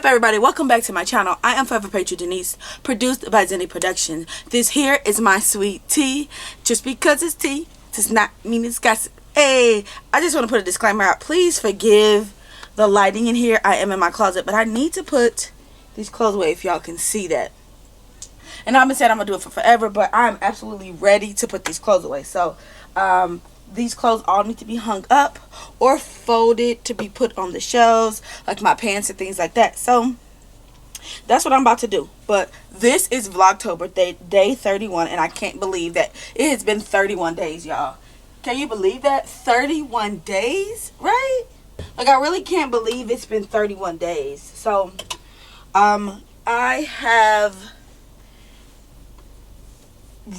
everybody? Welcome back to my channel. I am Forever Patra Denise, produced by Zenny Productions. This here is my sweet tea. Just because it's tea does not mean it's gossip. Hey, I just want to put a disclaimer out. Please forgive the lighting in here. I am in my closet, but I need to put these clothes away if y'all can see that. And I've been saying I'm going to do it for forever, but I'm absolutely ready to put these clothes away. So, these clothes all need to be hung up or folded to be put on the shelves, like my pants and things like that. So that's what I'm about to do. But this is Vlogtober, day 31, and I can't believe that it has been 31 days, y'all. Can you believe that? 31 days, right? Like, I really can't believe it's been 31 days. So I have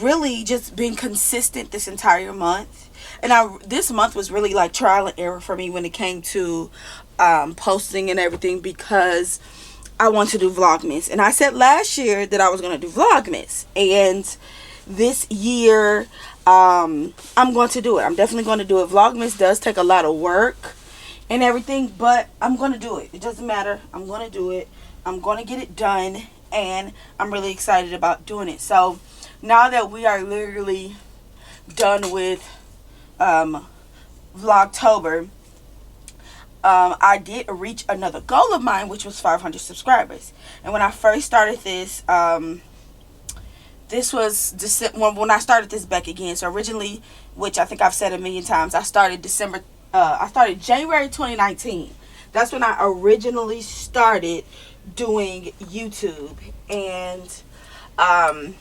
really just been consistent this entire month. And this month was really like trial and error for me when it came to posting and everything, because I want to do Vlogmas. And I said last year that I was going to do Vlogmas. And this year, I'm going to do it. I'm definitely going to do it. Vlogmas does take a lot of work and everything, but I'm going to do it. It doesn't matter. I'm going to do it. I'm going to get it done. And I'm really excited about doing it. So now that we are literally done with Vlogtober, I did reach another goal of mine, which was 500 subscribers. And when I first started this, this was when I started this back again. So originally, which I think I've said a million times, I started January 2019. That's when I originally started doing YouTube. And I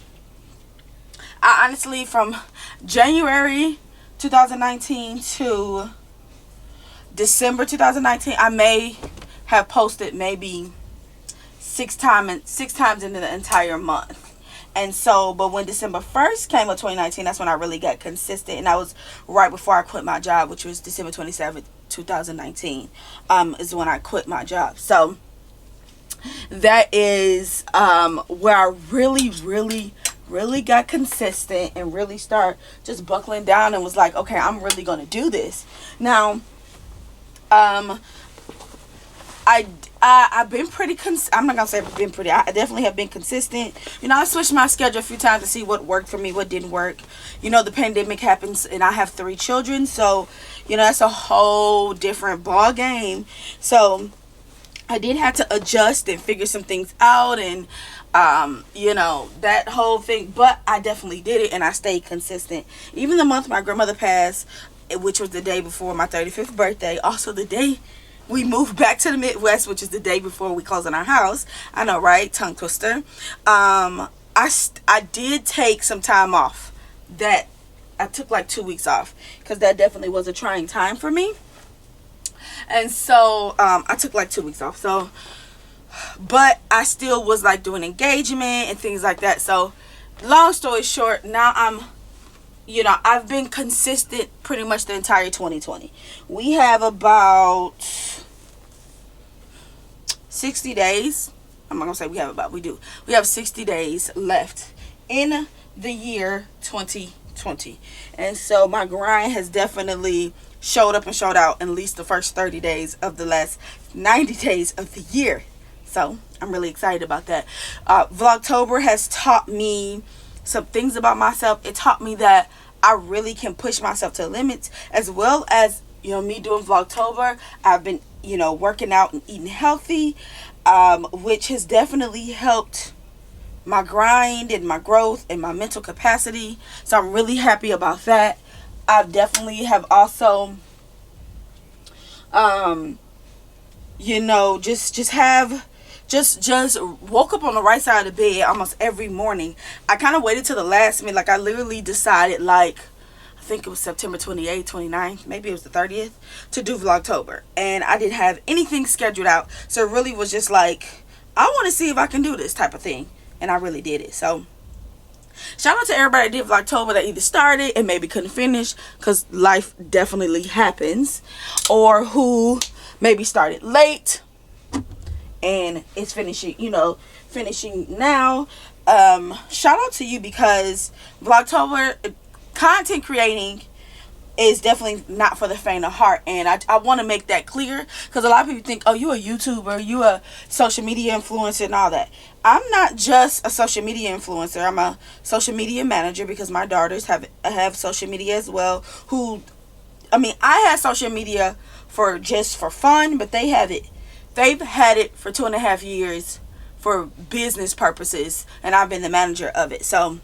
honestly, from January 2019 to December 2019, I may have posted maybe six times in the entire month. And so, but when December 1st came of 2019, that's when I really got consistent. And that was right before I quit my job, which was December 27th, 2019, is when I quit my job. So that is where I really got consistent and really start just buckling down and was like, okay, I'm really going to do this. Now, I've been pretty I'm not gonna say I've been pretty. I definitely have been consistent. You know, I switched my schedule a few times to see what worked for me, what didn't work. You know, the pandemic happens, and I have 3 children, so you know that's a whole different ball game. So I did have to adjust and figure some things out, and you know, that whole thing. But I definitely did it, and I stayed consistent. Even the month my grandmother passed, which was the day before my 35th birthday, also the day we moved back to the Midwest, which is the day before we closed on our house. I know, right? Tongue twister. I did take some time off. That I took like 2 weeks off, because that definitely was a trying time for me. And so I took like 2 weeks off. So, but I still was like doing engagement and things like that. So long story short, now I've been consistent pretty much the entire 2020. We have about 60 days. I'm not going to say we have about, we do. We have 60 days left in the year 2020. And so my grind has definitely showed up and showed out in at least the first 30 days of the last 90 days of the year. So I'm really excited about that. Vlogtober has taught me some things about myself. It taught me that I really can push myself to limits, as well as, you know, me doing Vlogtober. I've been, you know, working out and eating healthy, which has definitely helped my grind and my growth and my mental capacity. So I'm really happy about that. I definitely have also, you know, just woke up on the right side of the bed almost every morning. I kind of waited till the last minute. Like, I literally decided, like, I think it was September 28th, 29th, maybe it was the 30th, to do Vlogtober. And I didn't have anything scheduled out. So it really was just like, I want to see if I can do this type of thing. And I really did it. So shout out to everybody that did Vlogtober that either started and maybe couldn't finish, because life definitely happens, or who maybe started late and it's finishing now. Shout out to you, because Vlogtober, content creating is definitely not for the faint of heart. And I want to make that clear, because a lot of people think, oh, you a YouTuber, you a social media influencer and all that. I'm not just a social media influencer. I'm a social media manager, because my daughters have social media as well. I had social media for fun, but they've had it for 2.5 years for business purposes, and I've been the manager of it. So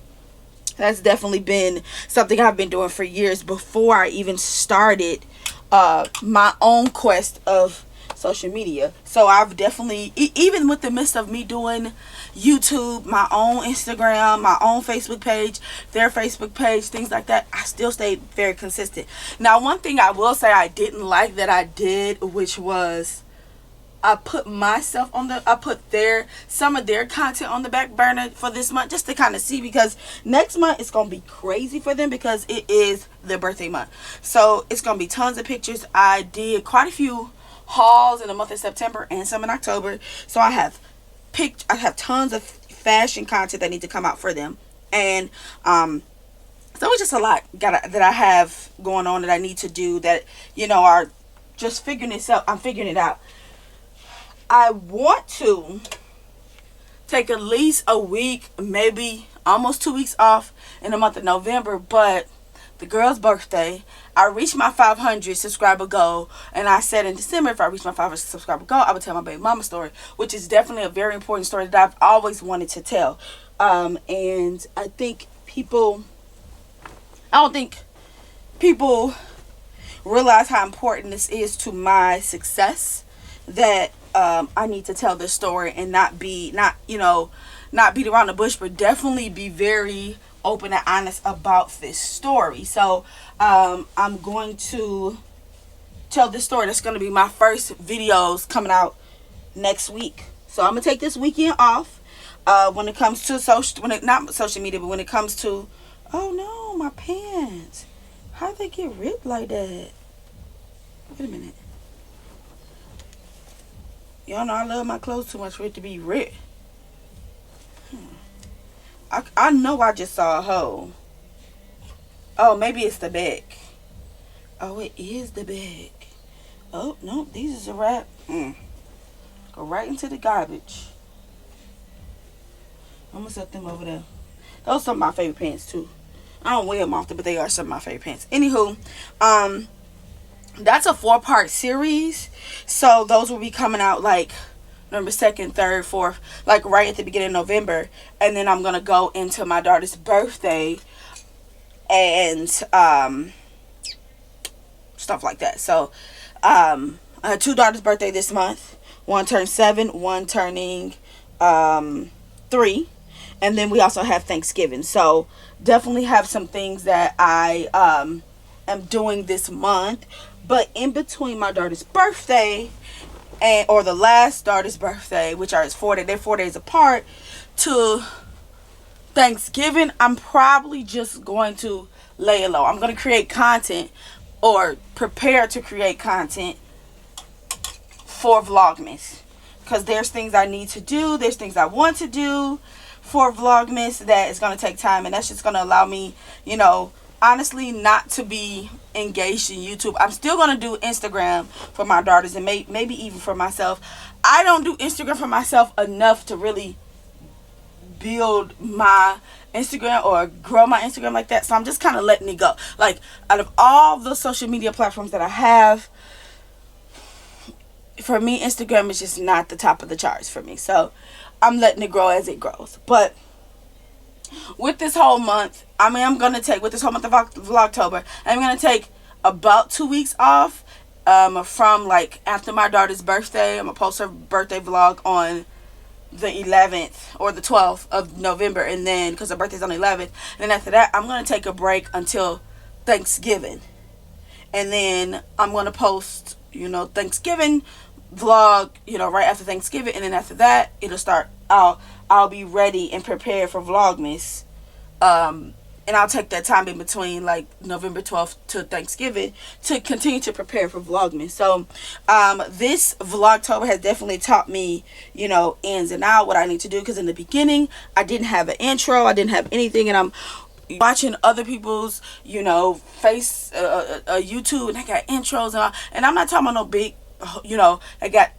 that's definitely been something I've been doing for years before I even started my own quest of social media. So I've definitely, even with the midst of me doing YouTube, my own Instagram, my own Facebook page, their Facebook page, things like that, I still stayed very consistent. Now, one thing I will say I didn't like that I did, which was I put some of their content on the back burner for this month, just to kind of see, because next month it's going to be crazy for them, because it is their birthday month. So it's going to be tons of pictures. I did quite a few hauls in the month of September and some in October. So I have tons of fashion content that need to come out for them. And so it's just a lot that I have going on that I need to do, that, are just figuring this out. I'm figuring it out. I want to take at least a week, maybe almost 2 weeks off in the month of November, but the girl's birthday, I reached my 500 subscriber goal, and I said in December, if I reach my 500 subscriber goal, I would tell my baby mama story, which is definitely a very important story that I've always wanted to tell. And I don't think people realize how important this is to my success, that I need to tell this story and not beat around the bush, but definitely be very open and honest about this story. So I'm going to tell this story. That's going to be my first videos coming out next week. So I'm gonna take this weekend off. When it comes to not social media, but when it comes to, oh no, my pants, how'd they get ripped like that? Wait a minute. Y'all know I love my clothes too much for it to be ripped. I know I just saw a hole. Oh, maybe it's the back. Oh, it is the back. Oh, no, these is a wrap. Go right into the garbage. I'm going to set them over there. Those are some of my favorite pants, too. I don't wear them often, but they are some of my favorite pants. Anywho, that's a 4-part series. So those will be coming out like November 2nd, 3rd, 4th, like right at the beginning of November. And then I'm going to go into my daughter's birthday and stuff like that. So I had 2 daughters' birthday this month. One turned 7, one turning 3. And then we also have Thanksgiving. So definitely have some things that I am doing this month. But in between my daughter's birthday or the last daughter's birthday, which are 4 days, they're 4 days apart, to Thanksgiving, I'm probably just going to lay it low. I'm going to create content, or prepare to create content for Vlogmas, because there's things I need to do, there's things I want to do for Vlogmas that is going to take time, and that's just going to allow me, honestly, not to be engaged in YouTube. I'm still going to do Instagram for my daughters, and maybe even for myself. I don't do Instagram for myself enough to really build my Instagram or grow my Instagram like that. So I'm just kind of letting it go. Like, out of all the social media platforms that I have, for me, Instagram is just not the top of the charts for me. So I'm letting it grow as it grows. But with this whole month, I'm going to take, with this whole month of Vlogtober, I'm going to take about 2 weeks off from, like, after my daughter's birthday. I'm going to post her birthday vlog on the 11th or the 12th of November, and then, because her birthday's on the 11th, and then after that, I'm going to take a break until Thanksgiving. And then I'm going to post, Thanksgiving vlog, right after Thanksgiving, and then after that, it'll start, I'll be ready and prepared for Vlogmas. And I'll take that time in between, like November 12th to Thanksgiving, to continue to prepare for Vlogmas. So this Vlogtober has definitely taught me, ins and out, what I need to do. Because in the beginning, I didn't have an intro, I didn't have anything, and I'm watching other people's, you know, face YouTube, and they got intros and all. And I'm not talking about no big, you know, they got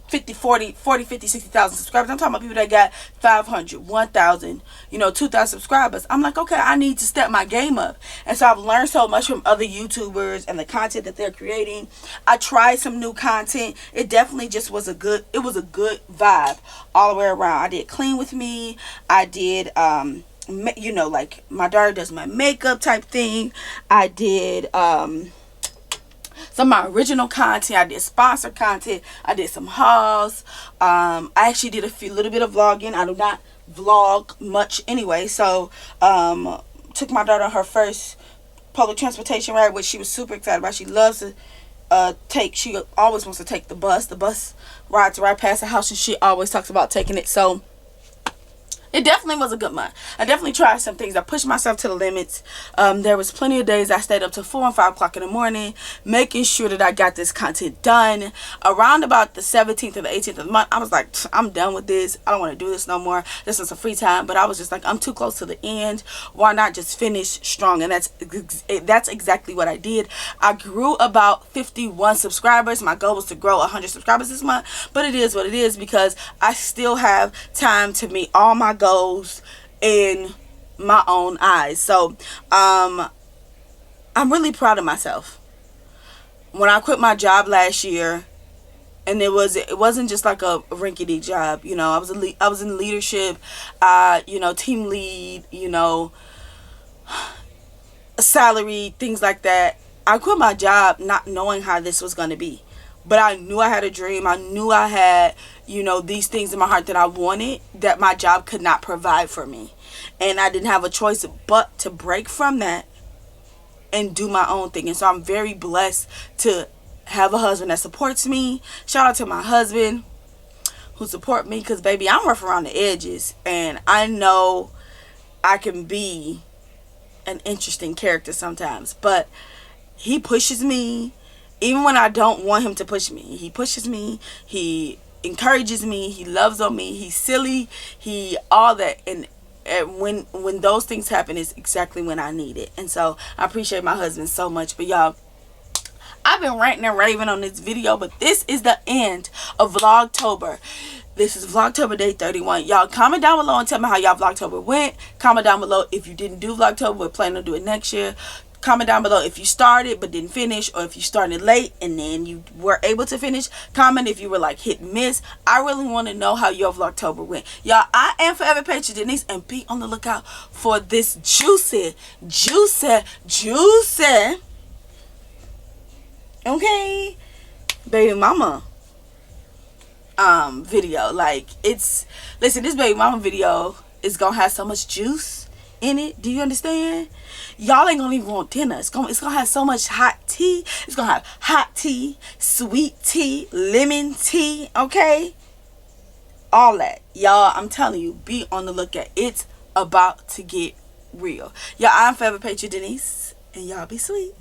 50, 60,000 subscribers. I'm talking about people that got 500, 1,000, you know, 2,000 subscribers. I'm like, okay, I need to step my game up. And so I've learned so much from other YouTubers and the content that they're creating. I tried some new content. It definitely just was a good vibe all the way around. I did Clean With Me. I did, you know, like my daughter does my makeup type thing. I did, some of my original content. I did sponsored content. I did some hauls. I actually did a little bit of vlogging. I do not vlog much anyway. So took my daughter on her first public transportation ride, which she was super excited about. She loves to she always wants to take the bus. The bus rides right past the house, and she always talks about taking it. So it definitely was a good month. I definitely tried some things. I pushed myself to the limits. There was plenty of days I stayed up to 4 and 5 o'clock in the morning, making sure that I got this content done. Around about the 17th or the 18th of the month, I was like, I'm done with this. I don't want to do this no more. This is some free time. But I was just like, I'm too close to the end. Why not just finish strong? And that's exactly what I did. I grew about 51 subscribers. My goal was to grow 100 subscribers this month. But it is what it is, because I still have time to meet all my goals in my own eyes. So I'm really proud of myself. When I quit my job last year, and it wasn't just like a rinky-dink job, you know, I was in leadership, you know, team lead, you know, salary, things like that. I quit my job not knowing how this was going to be. But I knew I had a dream. I knew I had, you know, these things in my heart that I wanted, that my job could not provide for me. And I didn't have a choice but to break from that and do my own thing. And so I'm very blessed to have a husband that supports me. Shout out to my husband who support me, because, baby, I'm rough around the edges. And I know I can be an interesting character sometimes. But he pushes me. Even when I don't want him to push me, he pushes me, he encourages me, he loves on me, he's silly, he all that. And when those things happen, is exactly when I need it. And so I appreciate my husband so much. But y'all, I've been ranting and raving on this video, but this is the end of Vlogtober. This is Vlogtober day 31. Y'all comment down below and tell me how y'all Vlogtober went. Comment down below if you didn't do Vlogtober, we're planning to do it next year. Comment down below if you started but didn't finish, or if you started late and then you were able to finish. Comment if you were like hit and miss. I really want to know how your Vlogtober went. Y'all, I am Forever Patra Denise, and be on the lookout for this juicy, okay, baby mama video. Like, listen, this baby mama video is gonna have so much juice in it. Do you understand? Y'all ain't gonna even want dinner. It's gonna have so much hot tea. It's gonna have hot tea, sweet tea, lemon tea, okay? All that. Y'all, I'm telling you, be on the lookout. It's about to get real. Y'all, I'm Forever Patra Denise, and y'all be sweet.